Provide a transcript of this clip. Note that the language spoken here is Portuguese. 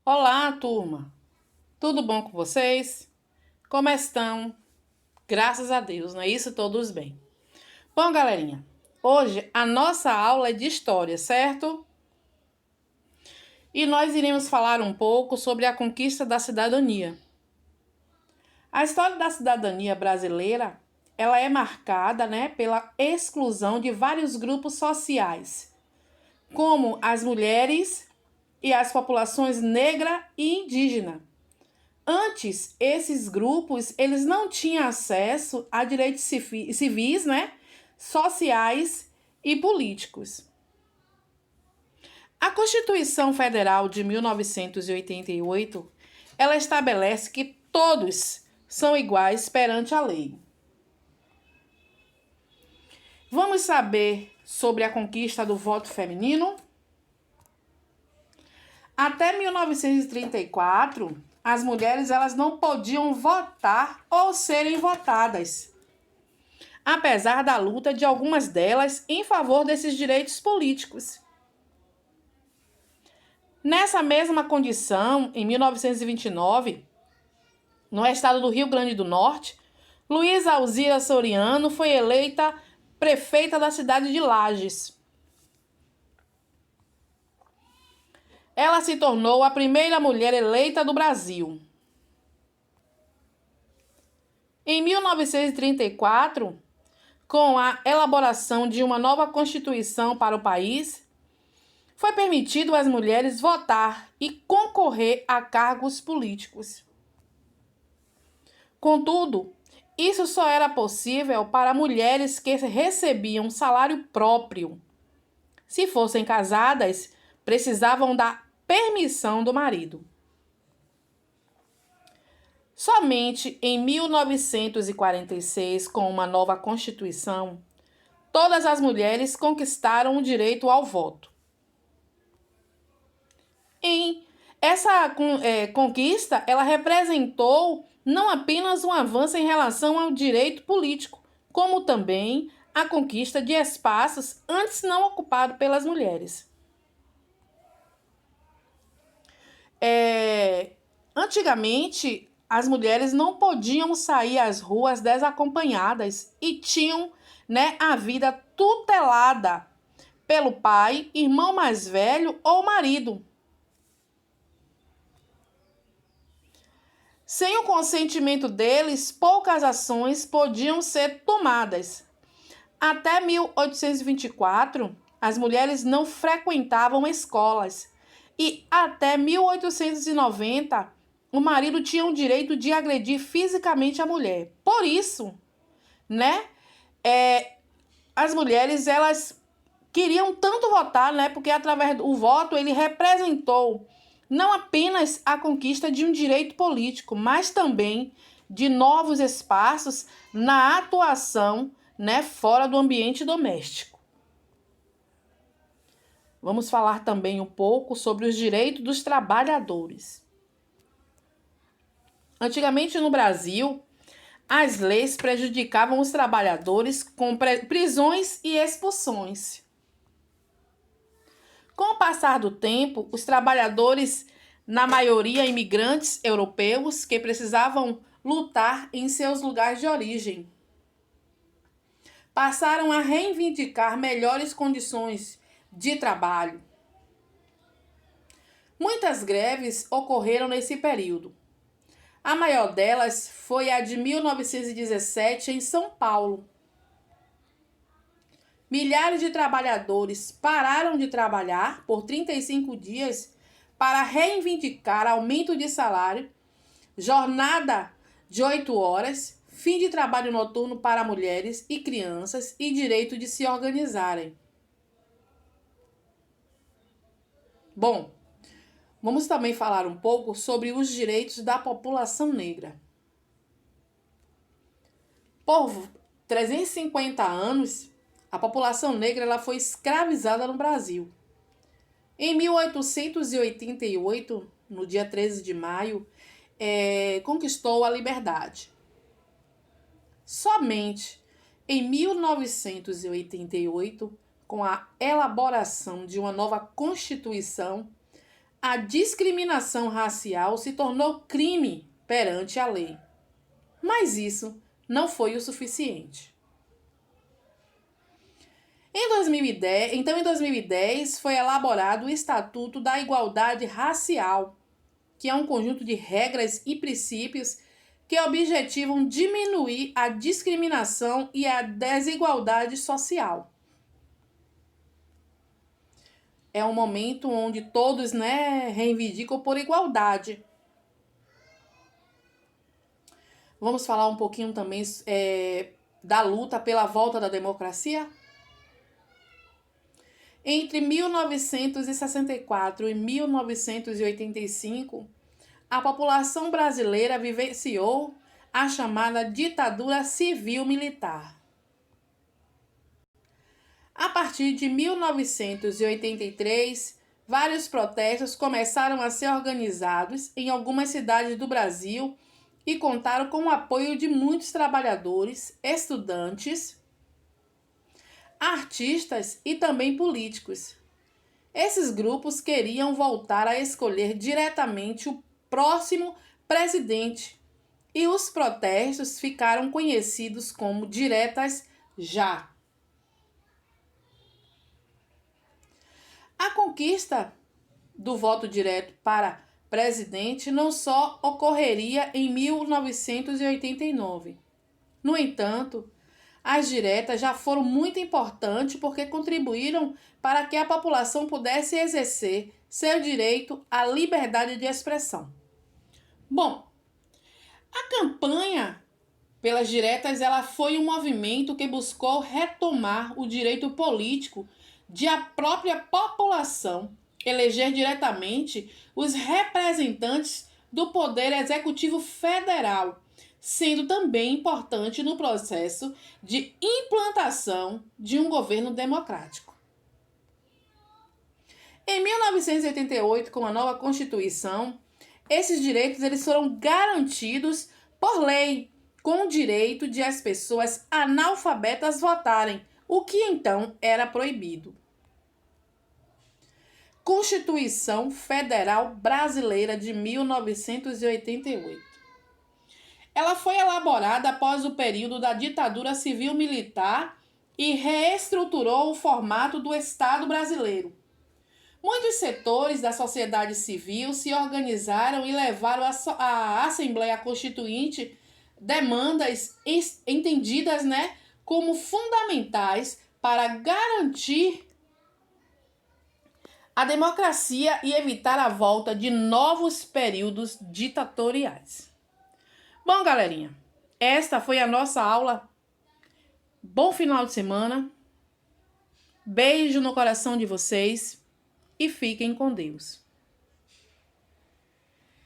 Olá, turma! Tudo bom com vocês? Como estão? Graças a Deus, não é isso? Todos bem. Bom, galerinha, hoje a nossa aula é de história, certo? E nós iremos falar um pouco sobre a conquista da cidadania. A história da cidadania brasileira, ela é marcada, pela exclusão de vários grupos sociais, como as mulheres e as populações negra e indígena. Antes, esses grupos, eles não tinham acesso a direitos civis, sociais e políticos. A Constituição Federal de 1988, ela estabelece que todos são iguais perante a lei. Vamos saber sobre a conquista do voto feminino? Até 1934, as mulheres elas não podiam votar ou serem votadas, apesar da luta de algumas delas em favor desses direitos políticos. Nessa mesma condição, em 1929, no estado do Rio Grande do Norte, Luísa Alzira Soriano foi eleita prefeita da cidade de Lages. Ela se tornou a primeira mulher eleita do Brasil. Em 1934, com a elaboração de uma nova Constituição para o país, foi permitido às mulheres votar e concorrer a cargos políticos. Contudo, isso só era possível para mulheres que recebiam salário próprio. Se fossem casadas, precisavam da permissão do marido. Somente em 1946, com uma nova Constituição, todas as mulheres conquistaram o direito ao voto. Essa conquista, ela representou não apenas um avanço em relação ao direito político, como também a conquista de espaços antes não ocupados pelas mulheres. Antigamente, as mulheres não podiam sair às ruas desacompanhadas e tinham, a vida tutelada pelo pai, irmão mais velho ou marido. Sem o consentimento deles, poucas ações podiam ser tomadas. Até 1824, as mulheres não frequentavam escolas e até 1890, o marido tinha o direito de agredir fisicamente a mulher. Por isso, as mulheres elas queriam tanto votar, porque através do voto ele representou não apenas a conquista de um direito político, mas também de novos espaços na atuação, fora do ambiente doméstico. Vamos falar também um pouco sobre os direitos dos trabalhadores. Antigamente no Brasil, as leis prejudicavam os trabalhadores com prisões e expulsões. Com o passar do tempo, os trabalhadores, na maioria imigrantes europeus, que precisavam lutar em seus lugares de origem, passaram a reivindicar melhores condições de trabalho. Muitas greves ocorreram nesse período. A maior delas foi a de 1917 em São Paulo. Milhares de trabalhadores pararam de trabalhar por 35 dias para reivindicar aumento de salário, jornada de 8 horas, fim de trabalho noturno para mulheres e crianças e direito de se organizarem. Bom, vamos também falar um pouco sobre os direitos da população negra. Por 350 anos, a população negra ela foi escravizada no Brasil. Em 1888, no dia 13 de maio, conquistou a liberdade. Somente em 1988, com a elaboração de uma nova Constituição, a discriminação racial se tornou crime perante a lei. Mas isso não foi o suficiente. Em 2010, foi elaborado o Estatuto da Igualdade Racial, que é um conjunto de regras e princípios que objetivam diminuir a discriminação e a desigualdade social. É um momento onde todos, reivindicam por igualdade. Vamos falar um pouquinho também da luta pela volta da democracia? Entre 1964 e 1985, a população brasileira vivenciou a chamada ditadura civil-militar. A partir de 1983, vários protestos começaram a ser organizados em algumas cidades do Brasil e contaram com o apoio de muitos trabalhadores, estudantes, artistas e também políticos. Esses grupos queriam voltar a escolher diretamente o próximo presidente e os protestos ficaram conhecidos como diretas já. A conquista do voto direto para presidente não só ocorreria em 1989. No entanto, as diretas já foram muito importantes porque contribuíram para que a população pudesse exercer seu direito à liberdade de expressão. Bom, a campanha pelas diretas ela foi um movimento que buscou retomar o direito político de a própria população eleger diretamente os representantes do Poder Executivo Federal, sendo também importante no processo de implantação de um governo democrático. Em 1988, com a nova Constituição, esses direitos eles foram garantidos por lei, com o direito de as pessoas analfabetas votarem, o que então era proibido. Constituição Federal Brasileira de 1988. Ela foi elaborada após o período da ditadura civil-militar e reestruturou o formato do Estado brasileiro. Muitos setores da sociedade civil se organizaram e levaram à Assembleia Constituinte demandas entendidas, como fundamentais para garantir a democracia e evitar a volta de novos períodos ditatoriais. Bom, galerinha, esta foi a nossa aula. Bom final de semana. Beijo no coração de vocês e fiquem com Deus.